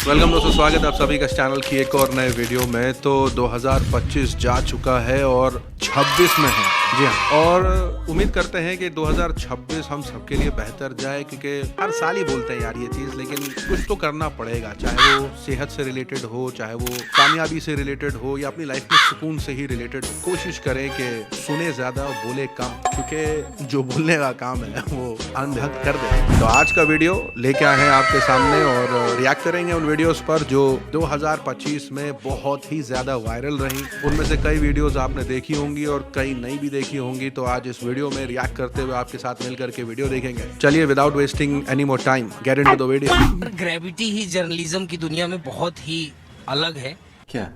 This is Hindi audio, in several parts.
वेलकम दोस्तों, स्वागत है आप सभी का इस चैनल की एक और नए वीडियो में। तो 2025 जा चुका है और 26 में है। जी हाँ, और उम्मीद करते हैं कि 2026 हम सबके लिए बेहतर जाए, क्योंकि हर साल ही बोलते हैं यार ये चीज़, लेकिन कुछ तो करना पड़ेगा। चाहे वो सेहत से रिलेटेड हो, चाहे वो कामयाबी से रिलेटेड हो, या अपनी लाइफ में सुकून से ही रिलेटेड हो। कोशिश करें कि सुने ज़्यादा और बोले कम, क्योंकि जो बोलने का काम है वो अनभक्त कर दे। तो आज का वीडियो लेके आए हैं आपके सामने और रिएक्ट करेंगे उन वीडियोस पर जो 2025 में बहुत ही ज्यादा वायरल रही। उनमें से कई वीडियोस आपने देखी होंगी और कई नहीं भी देखी होंगी। तो आज इस वीडियो में रिएक्ट करते हुए आपके साथ मिलकर के वीडियो देखेंगे। चलिए without wasting any more time get into the video. Gravity he journalism की दुनिया में बहुत ही अलग है। क्या?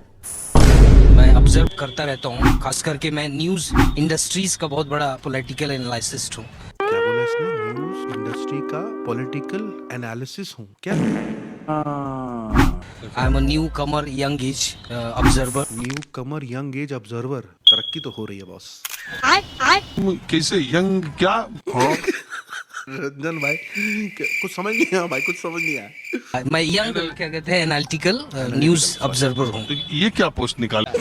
मैं ऑब्जर्व करता रहता हूँ, खास करके मैं न्यूज इंडस्ट्रीज का बहुत बड़ा पॉलिटिकल एनालिसिस्ट हूँ। क्या बोला इसने? न्यूज इंडस्ट्री का पॉलिटिकल एनालिसिस हूँ क्या? I am a new Qamar young age observer. New Qamar young age observer. तरक्की तो हो रही है बॉस। कैसे यंग क्या? हाँ रंजन भाई कुछ समझ नहीं आया भाई, कुछ समझ नहीं आया। मैं यंग क्या कहते हैं एनालिटिकल न्यूज ऑब्जर्वर हूँ। तो ये क्या पोस्ट निकाला?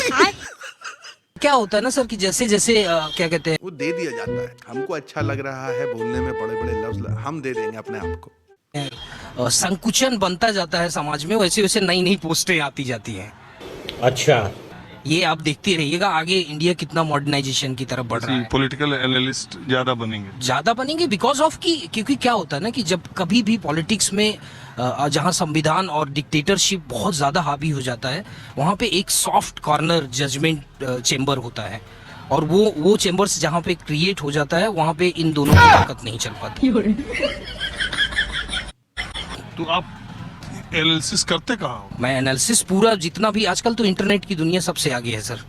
क्या होता है ना सर कि जैसे जैसे क्या कहते हैं वो दे दिया जाता है। हमको अच्छा लग रहा है बोलने में बड़े बड़े लफ्ज, हम दे देंगे अपने आप को। संकुचन बनता जाता है समाज में, वैसे वैसे नई नई पोस्टें आती जाती हैं। अच्छा, ये आप देखते रहिएगा आगे इंडिया कितना मॉडर्नाइजेशन की तरफ बढ़ रहा है। पॉलिटिकल एनालिस्ट ज्यादा बनेंगे बिकॉज ऑफ की, क्योंकि क्या होता है ना कि जब कभी भी पॉलिटिक्स में जहां संविधान और डिक्टेटरशिप बहुत ज्यादा हावी हो जाता है, वहां पे एक सॉफ्ट कॉर्नर जजमेंट चेंबर होता है, और वो चेंबर्स जहां पे क्रिएट हो जाता है, वहां पे इन दोनों की ताकत नहीं चल पाती। तो आप एनालिसिस करते कहाँ हो? मैं एनालिसिस पूरा जितना भी, आजकल तो इंटरनेट की दुनिया सबसे आगे है सर,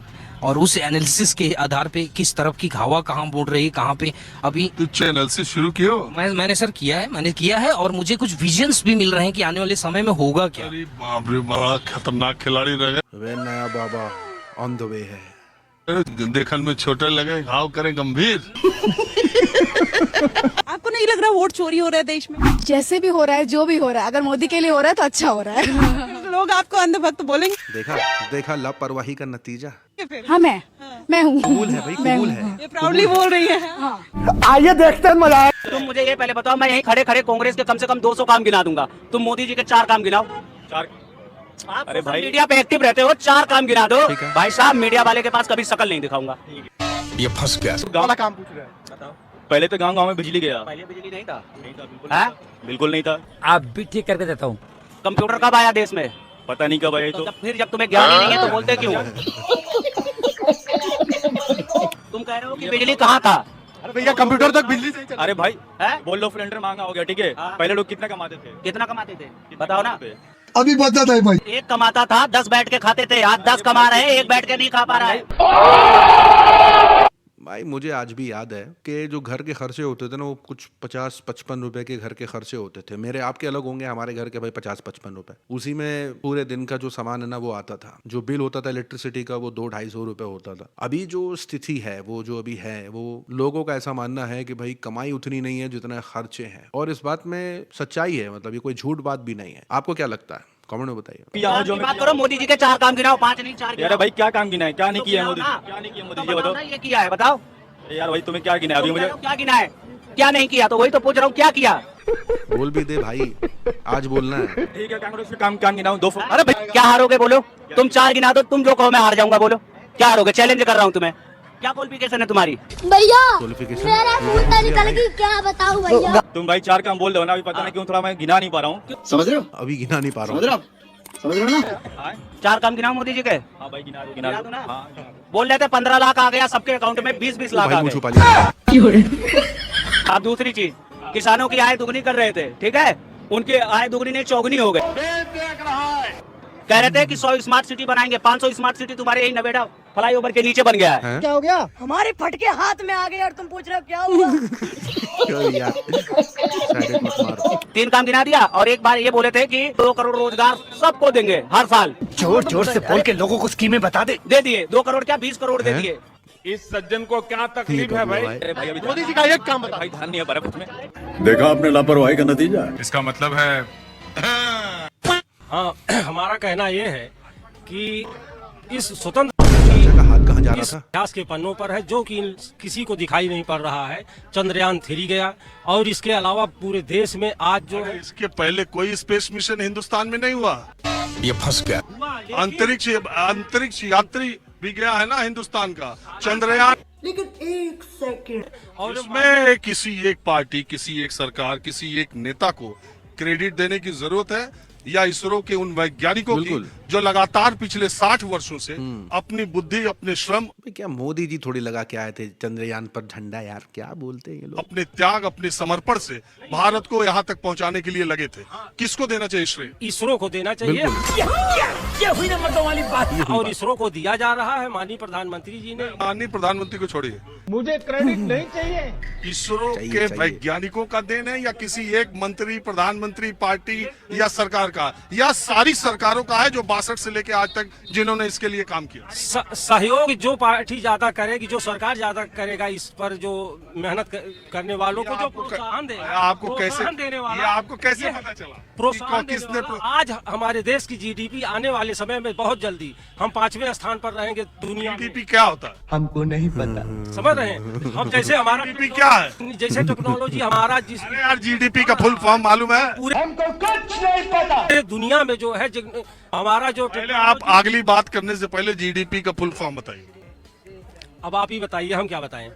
और उस एनालिसिस के आधार पे किस तरफ की हवा कहाँ मोड़ रही है, कहाँ पे अभी तो एनालिसिस शुरू किया हो? मैंने सर किया है और मुझे कुछ विजन्स भी मिल रहे हैं कि आने वाले समय में होगा क्या। अरे बाप रे, बड़ा खतरनाक खिलाड़ी रह वे नया बाबा ऑन द वे है। गए। देखन में छोटे लगे, घाव करे गंभीर। आपको नहीं लग रहा वोट चोरी हो रहा है देश में? जैसे भी हो रहा है, जो भी हो रहा है, अगर मोदी के लिए हो रहा है तो अच्छा हो रहा है। लोग आपको अंधभक्त बोलेंगे। देखा लापरवाही का नतीजा। हाँ, मैं हूँ। कबूल है भाई, कबूल है। ये प्राउडली बोल रही है। आइए देखते हैं मजा। तुम मुझे ये पहले बताओ, मैं यहीं खड़े खड़े कांग्रेस के कम से कम 200 काम गिना दूंगा, तुम मोदी जी के 4 काम गिनाओ। 4? अरे भाई मीडिया पे एक्टिव रहते हो, 4 काम गिना दो। भाई साहब, मीडिया वाले के पास कभी शकल नहीं दिखाऊंगा। ये फंस गया। गाँव काम पूछ रहे हैं, बताओ। पहले तो गाँव में बिजली गया। पहले बिजली नहीं था, बिल्कुल नहीं था। आप भी ठीक करके देता हूँ। कंप्यूटर कब आया देश में? पता नहीं कब आया। तो फिर जब तुम्हें ज्ञान ही नहीं है तो बोलते क्यों? तुम कह रहे हो कि बिजली कहाँ था? अरे भैया कंप्यूटर तक बिजली से अरे भाई बोल लो, सिलेंडर महंगा हो गया, ठीक है। पहले लोग कितना कमाते थे बताओ ना। अभी बता है भाई। एक कमाता था, 10 बैठ के खाते थे। आज 10 कमा रहे हैं, एक बैठ के नहीं खा पा रहा है। भाई मुझे आज भी याद है कि जो घर के खर्चे होते थे ना, वो कुछ 50-55 रुपए के घर के खर्चे होते थे। मेरे आपके अलग होंगे, हमारे घर के भाई 50-55 रुपए। उसी में पूरे दिन का जो सामान है ना वो आता था। जो बिल होता था इलेक्ट्रिसिटी का वो 200-250 रुपए होता था। अभी जो स्थिति है, वो जो अभी है, वो लोगों का ऐसा मानना है कि भाई कमाई उतनी नहीं है जितना खर्चे हैं, और इस बात में सच्चाई है। मतलब ये कोई झूठ बात भी नहीं है। आपको क्या लगता है? कमेंट में बताइए। जो बात करो, मोदी जी के 4 काम गिनाओ, 5 नहीं 4 गिनाओ। अरे भाई क्या काम गिना है, क्या नहीं तो किया है मोदी? क्या नहीं किया मोदी जी, बताओ। ये किया है, बताओ यार भाई तुम्हें क्या गिना है? अभी मुझे क्या गिना है, क्या नहीं किया, तो वही तो पूछ रहा हूँ, क्या किया? बोल भी दे भाई, आज बोलना है। ठीक है, कांग्रेस के काम काम गिनाऊं 2। अरे भाई क्या हारोगे बोलो? तुम 4 गिना दो, तुम जो कहो मैं हार जाऊंगा, बोलो क्या हारोगे? चैलेंज कर रहा हूँ तुम्हें। क्या क्वालिफिकेशन है तुम्हारी? भैया क्वालिफिकेशन मेरा कुत्ता निकल गई, क्या बताऊं भैया। तुम भाई 4 काम बोल दो ना, अभी पता नहीं क्यों थोड़ा मैं गिना नहीं पा रहा हूँ। समझ रहे हो? अभी गिना नहीं पा रहा हूँ। समझ रहे हो ना? 4 काम गिनाओ मोदी जी के। हाँ भाई गिना दो ना। हाँ। बोल रहे थे 15 लाख आ गया सबके अकाउंट में, 20-20 लाख भाई आ मुंह गए। छुपा लिया। अब दूसरी चीज, किसानों की आय दुगनी कर रहे थे, ठीक है, उनकी आय दुगनी नहीं चौगुनी हो गई। कह रहे थे कि 100 स्मार्ट सिटी बनाएंगे, 500 स्मार्ट सिटी तुम्हारे यही नवेड़ा फ्लाईओवर के नीचे बन गया है। क्या हो गया? हमारे फटके हाथ में आ गए और तुम पूछ रहे हो क्या हुआ? यार, साइड मत मारो। 3 काम गिना दिया, और एक बार ये बोले थे कि 2 करोड़ रोजगार सबको देंगे हर साल। जोर जोर से बोल के लोगों को स्कीमें बता दे दिए 2 करोड़ क्या 20 करोड़ दे दिए। इस सज्जन को क्या तकलीफ है भाई? अरे भाई अभी मोदी जी का एक काम बता भाई, ध्यान नहीं है बराबर में। देखा आपने लापरवाही का नतीजा। इसका मतलब है हाँ हमारा कहना ये है कि इस स्वतंत्र का हाथ कहाँ जा रहा इस था? इतिहास के पन्नों पर है जो कि किसी को दिखाई नहीं पड़ रहा है। चंद्रयान 3 गया और इसके अलावा पूरे देश में आज जो है इसके पहले कोई स्पेस मिशन हिंदुस्तान में नहीं हुआ। ये फंस गया। अंतरिक्ष यात्री भी गया है ना हिंदुस्तान का, चंद्रयान। लेकिन एक सेकंड, और इसमें किसी एक पार्टी, किसी एक सरकार, किसी एक नेता को क्रेडिट देने की जरूरत है या इसरो के उन वैज्ञानिकों की जो लगातार पिछले 60 वर्षों से अपनी बुद्धि, अपने श्रम, क्या मोदी जी थोड़ी लगा के आए थे चंद्रयान पर झंडा? यार क्या बोलते हैं ये लोग। अपने त्याग, अपने समर्पण से भारत को यहाँ तक पहुँचाने के लिए लगे थे। किसको देना चाहिए श्रेय? इसरो को देना चाहिए। ये हुई ना मर्दों वाली बात। और इसरो को दिया जा रहा है माननीय प्रधानमंत्री जी ने। माननीय प्रधानमंत्री को छोड़िए, मुझे क्रेडिट नहीं चाहिए। इसरो के वैज्ञानिकों का देन है या किसी एक मंत्री, प्रधानमंत्री, पार्टी या सरकार का, या सारी सरकारों का है जो 62 से लेके आज तक जिन्होंने इसके लिए काम किया? सहयोग जो पार्टी ज्यादा करेगी, जो सरकार ज्यादा करेगा, इस पर जो मेहनत करने वालों को जो प्रोत्साहन देगा, आपको कैसे देने वाला, ये आपको कैसे पता चला? प्रोत्साहन किसने? आज हमारे देश की जीडीपी आने वाले समय में बहुत जल्दी हम 5वें स्थान पर रहेंगे दुनिया में। जीडीपी क्या होता है? हमको नहीं पता। समझ रहे हैं हम? जैसे हमारा जीडीपी क्या है? जैसे टेक्नोलॉजी हमारा जिस अरे यार, जीडीपी का फुल फॉर्म मालूम है? हमको कुछ नहीं पता। दुनिया में जो है हमारा जो पहले आप अगली बात करने से पहले जीडीपी का फुल फॉर्म बताइए। अब आप ही बताइए, हम क्या बताएं?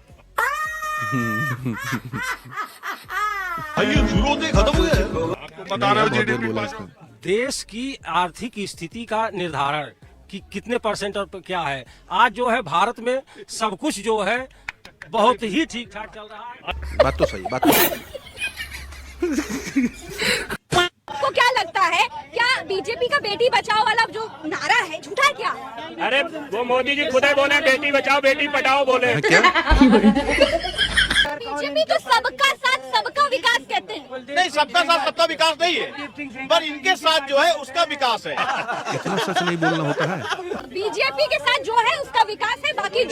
खत्म हुए, आपको बता रहे हो जीडीपी। देश की आर्थिक स्थिति का निर्धारण कि कितने परसेंट और क्या है। आज जो है भारत में सब कुछ जो है बहुत ही ठीक ठाक चल रहा है। बात तो सही, बात तो सही। आपको क्या लगता है, क्या बीजेपी का बेटी बचाओ वाला जो नारा है झूठा है क्या? अरे वो मोदी जी खुद ही बोले बेटी बचाओ बेटी पढ़ाओ बोले। क्या? बीजेपी तो सबका साथ सबका विकास कहते हैं। नहीं, सबका साथ सबका विकास नहीं है, पर इनके साथ जो है उसका विकास है। इतना सच नहीं बोलना होता है। बीजेपी के साथ जो है उसका विकास है, बाकी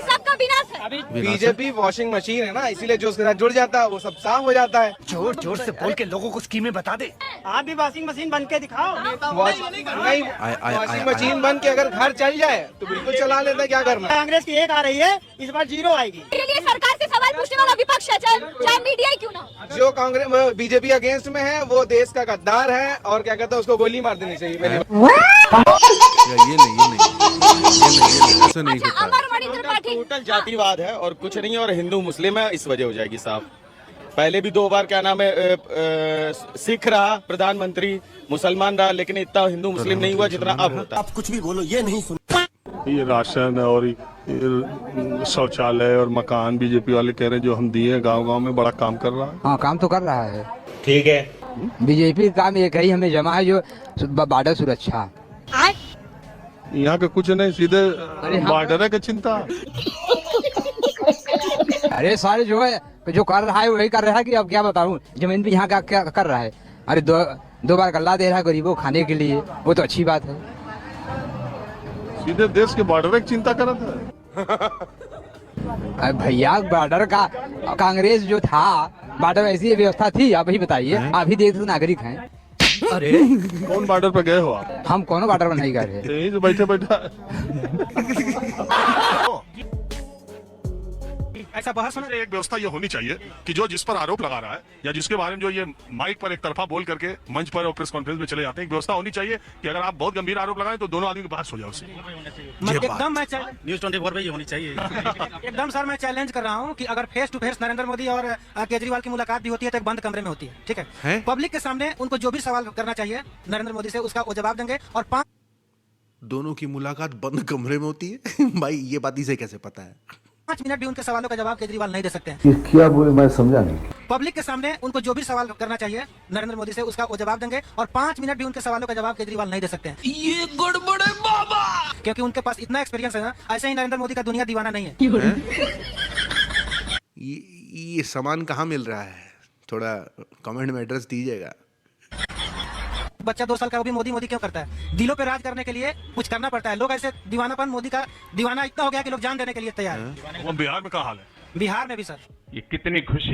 सबका विनाश है। बीजेपी वॉशिंग मशीन है ना, इसीलिए जो उसके साथ जुड़ जाता है वो सब साफ हो जाता है। जोर जोर से बोल के लोगों को स्कीमें बता दे। आप भी वॉशिंग मशीन बन के दिखाओ। नहीं, वॉशिंग मशीन बन के अगर घर चल जाए तो बिल्कुल चला लेता है, क्या करना। कांग्रेस की 1 आ रही है, इस बार 0 आएगी। के लिए सरकार से सवाल पूछने वाला विपक्ष है, चाहे मीडिया ही क्यों ना। जो कांग्रेस बीजेपी अगेंस्ट में है वो देश का गद्दार है और क्या कहते हैं उसको गोली मार देनी चाहिए। ये नहीं, ऐसा नहीं होता। अमर मणि त्रिपाठी टोटल जातिवाद है और कुछ नहीं, और हिंदू मुस्लिम है, इस वजह हो जाएगी साफ। पहले भी 2 बार क्या नाम है सिख रहा प्रधानमंत्री, मुसलमान रहा, लेकिन इतना हिंदू मुस्लिम नहीं हुआ जितना अब होता। आप कुछ भी बोलो, ये नहीं सुन। ये राशन और शौचालय और मकान बीजेपी वाले कह रहे हैं जो हम दिए गांव-गांव में, बड़ा काम कर रहा है। हाँ, काम तो कर रहा है। ठीक है, बीजेपी काम ये कही हमें जमा है जो बॉर्डर सुरक्षा। यहाँ का कुछ नहीं, सीधे बॉर्डर की चिंता। अरे सारे जो है जो कर रहा है वही कर रहा है कि अब क्या बताऊं, जमीन पे यहाँ क्या कर रहा है। अरे दो बार गल्ला दे रहा है गरीबों को खाने के लिए, वो तो अच्छी बात है। सीधे देश के बॉर्डर की चिंता कर रहा था। अरे भैया, बॉर्डर का कांग्रेस जो था, बॉर्डर ऐसी व्यवस्था थी। आप ही बताइए, आप ही देश के नागरिक हैं। अरे कौन बॉर्डर पर गए हो आप? हम कौन बॉर्डर पर नहीं गए थे। यहीं से बैठे ऐसा बहस में एक व्यवस्था ये होनी चाहिए कि जो जिस पर आरोप लगा रहा है या जिसके बारे में जो ये माइक पर एक तरफा बोल करके मंच पर और प्रेस कॉन्फ्रेंस में चले जाते हैं, एक व्यवस्था होनी चाहिए कि अगर आप बहुत गंभीर आरोप लगाएं तो दोनों आदमी की बहस हो जाए उससे। एकदम मैं न्यूज़ 24 पे ये होनी चाहिए। एकदम सर, मैं चैलेंज कर रहा हूँ कि अगर face to face Narendra Modi और केजरीवाल की मुलाकात भी होती है तो एक बंद कमरे में होती है, ठीक है? पब्लिक के सामने उनको जो भी सवाल करना चाहिए नरेंद्र मोदी से, उसका वो जवाब देंगे। और 5 दोनों की मुलाकात बंद कमरे में होती है? भाई ये बात इसे कैसे पता है? 5 मिनट भी उनके सवालों का जवाब केजरीवाल नहीं दे सकते हैं। क्या बोले, मैं समझा नहीं। पब्लिक के सामने उनको जो भी सवाल करना चाहिए नरेंद्र मोदी से, उसका वो जवाब देंगे। और 5 मिनट भी उनके सवालों का जवाब केजरीवाल नहीं दे सकते हैं। ये गड़बड़ है बाबा, क्योंकि उनके पास इतना एक्सपीरियंस है ना। ऐसे ही नरेंद्र मोदी का दुनिया दीवाना नहीं है। ये सामान कहाँ मिल रहा है? थोड़ा कमेंट में एड्रेस दीजिएगा। बच्चा 2 साल का वो भी मोदी क्यों करता है? दिलों पे राज करने के लिए कुछ करना पड़ता है। लोग ऐसे दीवानापन, मोदी का दीवाना इतना हो गया कि लोग जान देने के लिए तैयार है। वो बिहार में क्या हाल है? बिहार में भी सर। ये कितनी खुशी।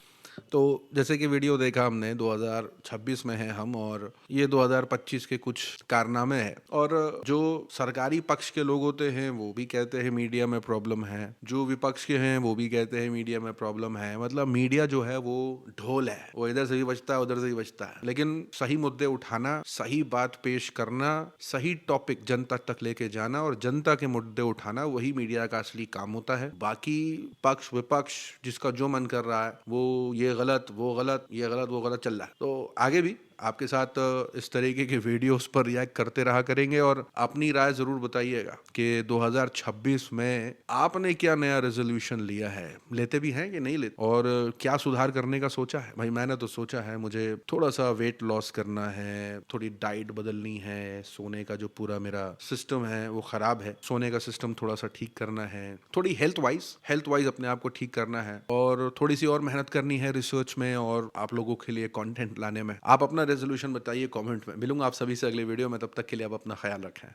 तो जैसे कि वीडियो देखा हमने 2026 में है हम, और ये 2025 के कुछ कारनामे हैं। और जो सरकारी पक्ष के लोग होते हैं वो भी कहते हैं मीडिया में प्रॉब्लम है, जो विपक्ष के हैं वो भी कहते हैं मीडिया में प्रॉब्लम है। मतलब मीडिया जो है वो ढोल है, वो इधर से भी बजता है उधर से भी बजता है। लेकिन सही मुद्दे उठाना, सही बात पेश करना, सही टॉपिक जनता तक लेके जाना और जनता के मुद्दे उठाना, वही मीडिया का असली काम होता है। बाकी पक्ष विपक्ष जिसका जो मन कर रहा है, वो ये गलत वो गलत, ये गलत वो गलत चल रहा है। तो आगे भी आपके साथ इस तरीके के वीडियोस पर रिएक्ट करते रहा करेंगे, और अपनी राय जरूर बताइएगा कि 2026 में आपने क्या नया रेजोल्यूशन लिया है, लेते भी हैं कि नहीं लेते, और क्या सुधार करने का सोचा है। भाई मैंने तो सोचा है मुझे थोड़ा सा वेट लॉस करना है, थोड़ी डाइट बदलनी है, सोने का जो पूरा मेरा सिस्टम है वो खराब है, सोने का सिस्टम थोड़ा सा ठीक करना है, थोड़ी हेल्थ वाइज अपने आप को ठीक करना है, और थोड़ी सी और मेहनत करनी है रिसर्च में और आप लोगों के लिए कंटेंट लाने में। आप अपना रेजोल्यूशन बताइए कमेंट में। मिलूंगा आप सभी से अगले वीडियो में, तब तक के लिए आप अपना ख्याल रखें।